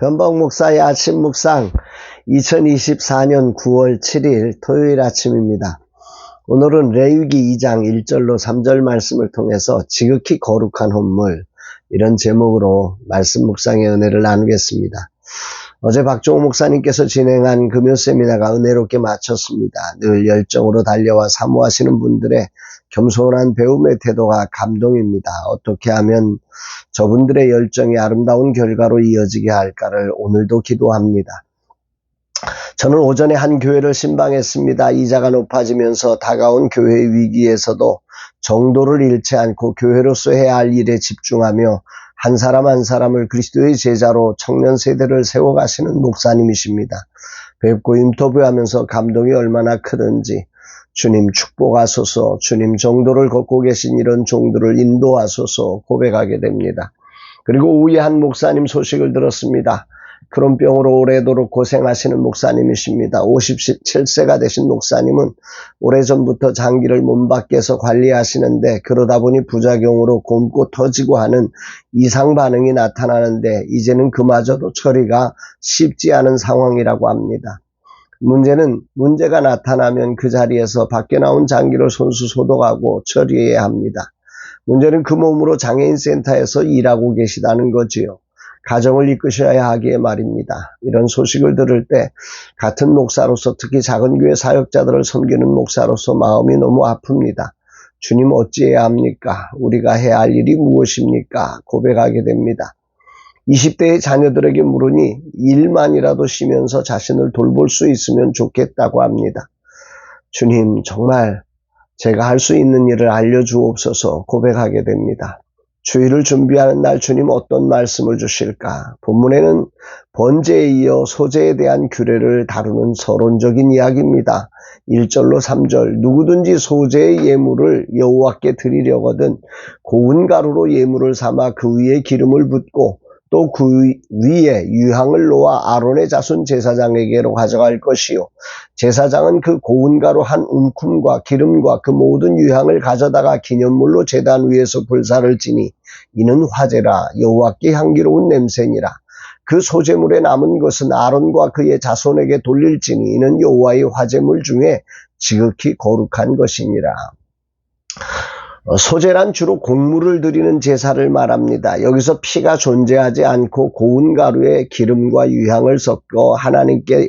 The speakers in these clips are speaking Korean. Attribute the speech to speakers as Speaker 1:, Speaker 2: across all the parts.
Speaker 1: 변복 목사의 아침 묵상 2024년 9월 7일 토요일 아침입니다. 오늘은 레위기 2장 1절로 3절 말씀을 통해서 지극히 거룩한 헌물, 이런 제목으로 말씀 묵상의 은혜를 나누겠습니다. 어제 박종호 목사님께서 진행한 금요 세미나가 은혜롭게 마쳤습니다. 늘 열정으로 달려와 사모하시는 분들의 겸손한 배움의 태도가 감동입니다. 어떻게 하면 저분들의 열정이 아름다운 결과로 이어지게 할까를 오늘도 기도합니다. 저는 오전에 한 교회를 신방했습니다. 이자가 높아지면서 다가온 교회의 위기에서도 정도를 잃지 않고 교회로서 해야 할 일에 집중하며 한 사람 한 사람을 그리스도의 제자로 청년 세대를 세워가시는 목사님이십니다. 뵙고 인터뷰하면서 감동이 얼마나 크든지 주님 축복하소서, 주님 정도를 걷고 계신 이런 종들을 인도하소서 고백하게 됩니다. 그리고 오후에 한 목사님 소식을 들었습니다. 크론병으로 오래도록 고생하시는 목사님이십니다. 57세가 되신 목사님은 오래전부터 장기를 몸 밖에서 관리하시는데 그러다 보니 부작용으로 곪고 터지고 하는 이상 반응이 나타나는데 이제는 그마저도 처리가 쉽지 않은 상황이라고 합니다. 문제가 나타나면 그 자리에서 밖에 나온 장기를 손수 소독하고 처리해야 합니다. 문제는 그 몸으로 장애인센터에서 일하고 계시다는 거지요. 가정을 이끄셔야 하기에 말입니다. 이런 소식을 들을 때 같은 목사로서 특히 작은 교회 사역자들을 섬기는 목사로서 마음이 너무 아픕니다. 주님 어찌해야 합니까? 우리가 해야 할 일이 무엇입니까? 고백하게 됩니다. 20대의 자녀들에게 물으니 일만이라도 쉬면서 자신을 돌볼 수 있으면 좋겠다고 합니다. 주님 정말 제가 할 수 있는 일을 알려주옵소서 고백하게 됩니다. 주일을 준비하는 날 주님 어떤 말씀을 주실까? 본문에는 번제에 이어 소제에 대한 규례를 다루는 서론적인 이야기입니다. 1절로 3절 누구든지 소제의 예물을 여호와께 드리려거든 고운 가루로 예물을 삼아 그 위에 기름을 붓고 또 그 위에 유향을 놓아 아론의 자손 제사장에게로 가져갈 것이요 제사장은 그 고운 가루 한 움큼과 기름과 그 모든 유향을 가져다가 기념물로 제단 위에서 불사를 지니 이는 화제라 여호와께 향기로운 냄새니라. 그 소제물에 남은 것은 아론과 그의 자손에게 돌릴지니 이는 여호와의 화제물 중에 지극히 거룩한 것이니라. 소제란 주로 곡물을 드리는 제사를 말합니다. 여기서 피가 존재하지 않고 고운 가루에 기름과 유향을 섞어 하나님께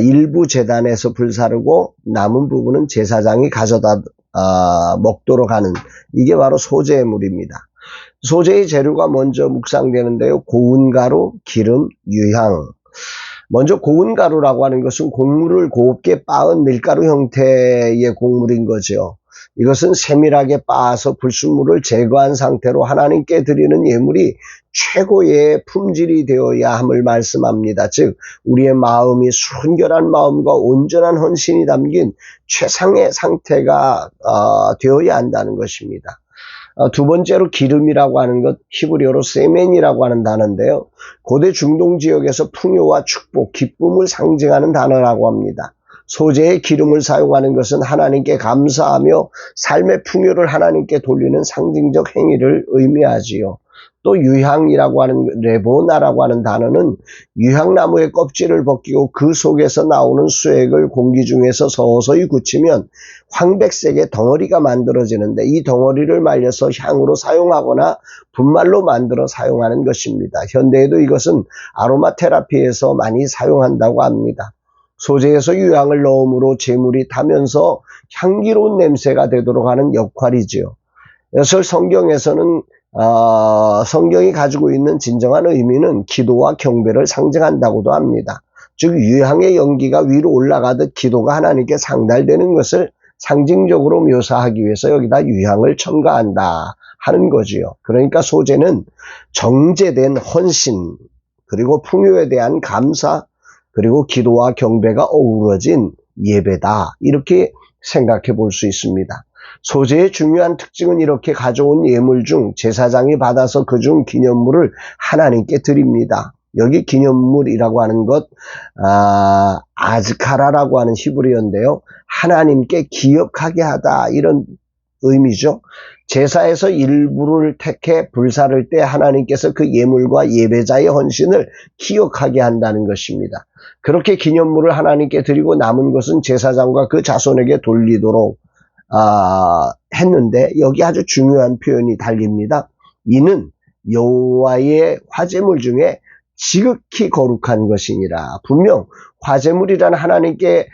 Speaker 1: 일부 제단에서 불사르고 남은 부분은 제사장이 가져다 먹도록 하는, 이게 바로 소제물입니다. 소제의 재료가 먼저 묵상되는데요. 고운 가루, 기름, 유향. 먼저 고운 가루라고 하는 것은 곡물을 곱게 빻은 밀가루 형태의 곡물인 거죠. 이것은 세밀하게 빻아서 불순물을 제거한 상태로 하나님께 드리는 예물이 최고의 품질이 되어야 함을 말씀합니다. 즉 우리의 마음이 순결한 마음과 온전한 헌신이 담긴 최상의 상태가 되어야 한다는 것입니다. 두 번째로 기름이라고 하는 것, 히브리어로 세멘이라고 하는 단어인데요. 고대 중동 지역에서 풍요와 축복, 기쁨을 상징하는 단어라고 합니다. 소제의 기름을 사용하는 것은 하나님께 감사하며 삶의 풍요를 하나님께 돌리는 상징적 행위를 의미하지요. 또 유향이라고 하는, 레보나라고 하는 단어는 유향나무의 껍질을 벗기고 그 속에서 나오는 수액을 공기 중에서 서서히 굳히면 황백색의 덩어리가 만들어지는데 이 덩어리를 말려서 향으로 사용하거나 분말로 만들어 사용하는 것입니다. 현대에도 이것은 아로마 테라피에서 많이 사용한다고 합니다. 소제에서 유향을 넣음으로 제물이 타면서 향기로운 냄새가 되도록 하는 역할이지요. 그래서 성경에서는 성경이 가지고 있는 진정한 의미는 기도와 경배를 상징한다고도 합니다. 즉 유향의 연기가 위로 올라가듯 기도가 하나님께 상달되는 것을 상징적으로 묘사하기 위해서 여기다 유향을 첨가한다 하는 거지요. 그러니까 소제는 정제된 헌신, 그리고 풍요에 대한 감사, 그리고 기도와 경배가 어우러진 예배다, 이렇게 생각해 볼 수 있습니다. 소제의 중요한 특징은 이렇게 가져온 예물 중 제사장이 받아서 그중 기념물을 하나님께 드립니다. 여기 기념물이라고 하는 것, 아즈카라라고 하는 히브리어인데요. 하나님께 기억하게 하다, 이런 의미죠. 제사에서 일부를 택해 불사를 때 하나님께서 그 예물과 예배자의 헌신을 기억하게 한다는 것입니다. 그렇게 기념물을 하나님께 드리고 남은 것은 제사장과 그 자손에게 돌리도록 했는데 여기 아주 중요한 표현이 달립니다. 이는 여호와의 화제물 중에 지극히 거룩한 것이니라. 분명 화제물이란 하나님께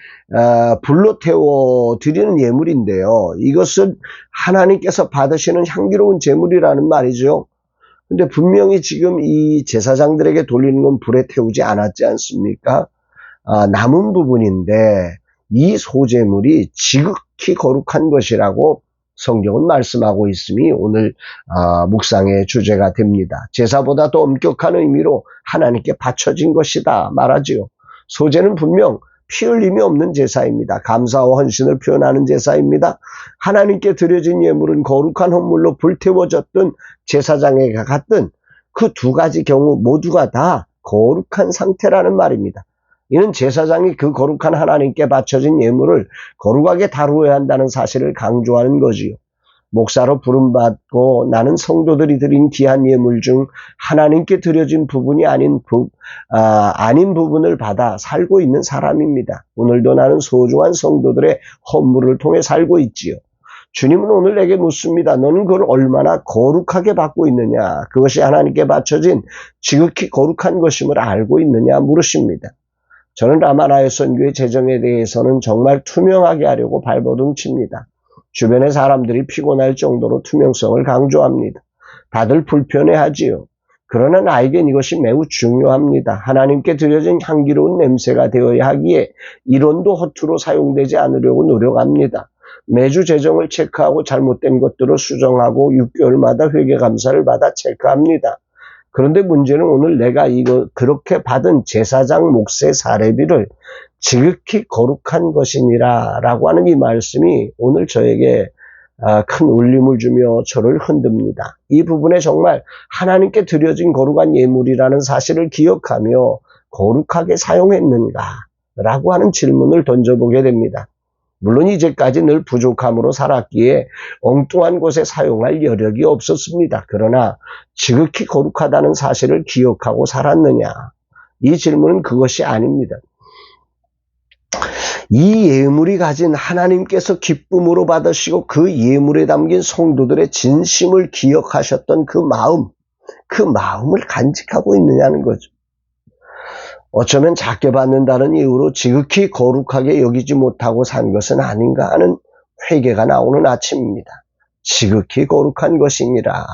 Speaker 1: 불로 태워 드리는 예물인데요. 이것은 하나님께서 받으시는 향기로운 제물이라는 말이죠. 근데 분명히 지금 이 제사장들에게 돌리는 건 불에 태우지 않았지 않습니까? 남은 부분인데 이 소제물이 지극히 거룩한 것이라고 성경은 말씀하고 있음이 오늘 묵상의 주제가 됩니다. 제사보다 더 엄격한 의미로 하나님께 바쳐진 것이다 말하지요. 소제는 분명 피 흘림이 없는 제사입니다. 감사와 헌신을 표현하는 제사입니다. 하나님께 드려진 예물은 거룩한 헌물로 불태워졌던 제사장에게 갔던 그 두 가지 경우 모두가 다 거룩한 상태라는 말입니다. 이는 제사장이 그 거룩한 하나님께 바쳐진 예물을 거룩하게 다루어야 한다는 사실을 강조하는 거지요. 목사로 부름받고 나는 성도들이 드린 귀한 예물 중 하나님께 드려진 부분이 아닌 부분을 받아 살고 있는 사람입니다. 오늘도 나는 소중한 성도들의 헌물을 통해 살고 있지요. 주님은 오늘 내게 묻습니다. 너는 그걸 얼마나 거룩하게 받고 있느냐? 그것이 하나님께 바쳐진 지극히 거룩한 것임을 알고 있느냐? 물으십니다. 저는 라마라의 선교의 재정에 대해서는 정말 투명하게 하려고 발버둥 칩니다. 주변의 사람들이 피곤할 정도로 투명성을 강조합니다. 다들 불편해하지요. 그러나 나에겐 이것이 매우 중요합니다. 하나님께 드려진 향기로운 냄새가 되어야 하기에 이론도 허투루 사용되지 않으려고 노력합니다. 매주 재정을 체크하고 잘못된 것들을 수정하고 6개월마다 회계 감사를 받아 체크합니다. 그런데 문제는 오늘 내가 그렇게 받은 제사장 몫의 사례비를 지극히 거룩한 것이니라 라고 하는 이 말씀이 오늘 저에게 큰 울림을 주며 저를 흔듭니다. 이 부분에 정말 하나님께 드려진 거룩한 예물이라는 사실을 기억하며 거룩하게 사용했는가 라고 하는 질문을 던져보게 됩니다. 물론 이제까지 늘 부족함으로 살았기에 엉뚱한 곳에 사용할 여력이 없었습니다. 그러나 지극히 거룩하다는 사실을 기억하고 살았느냐? 이 질문은 그것이 아닙니다. 이 예물이 가진 하나님께서 기쁨으로 받으시고 그 예물에 담긴 성도들의 진심을 기억하셨던 그 마음을 간직하고 있느냐는 거죠. 어쩌면 작게 받는다는 이유로 지극히 거룩하게 여기지 못하고 산 것은 아닌가 하는 회개가 나오는 아침입니다. 지극히 거룩한 것이니라.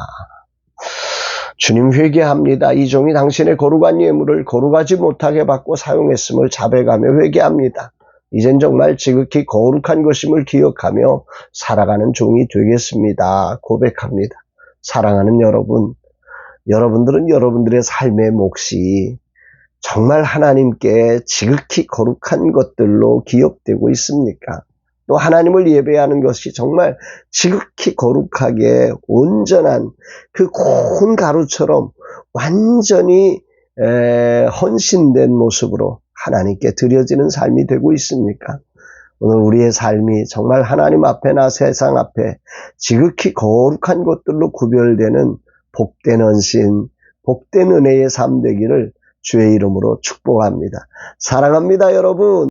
Speaker 1: 주님 회개합니다. 이 종이 당신의 거룩한 예물을 거룩하지 못하게 받고 사용했음을 자백하며 회개합니다. 이젠 정말 지극히 거룩한 것임을 기억하며 살아가는 종이 되겠습니다. 고백합니다. 사랑하는 여러분, 여러분들은 여러분들의 삶의 몫이 정말 하나님께 지극히 거룩한 것들로 기억되고 있습니까? 또 하나님을 예배하는 것이 정말 지극히 거룩하게 온전한 그 고운 가루처럼 완전히 헌신된 모습으로 하나님께 드려지는 삶이 되고 있습니까? 오늘 우리의 삶이 정말 하나님 앞에나 세상 앞에 지극히 거룩한 것들로 구별되는 복된 헌신, 복된 은혜의 삶 되기를 주의 이름으로 축복합니다. 사랑합니다, 여러분.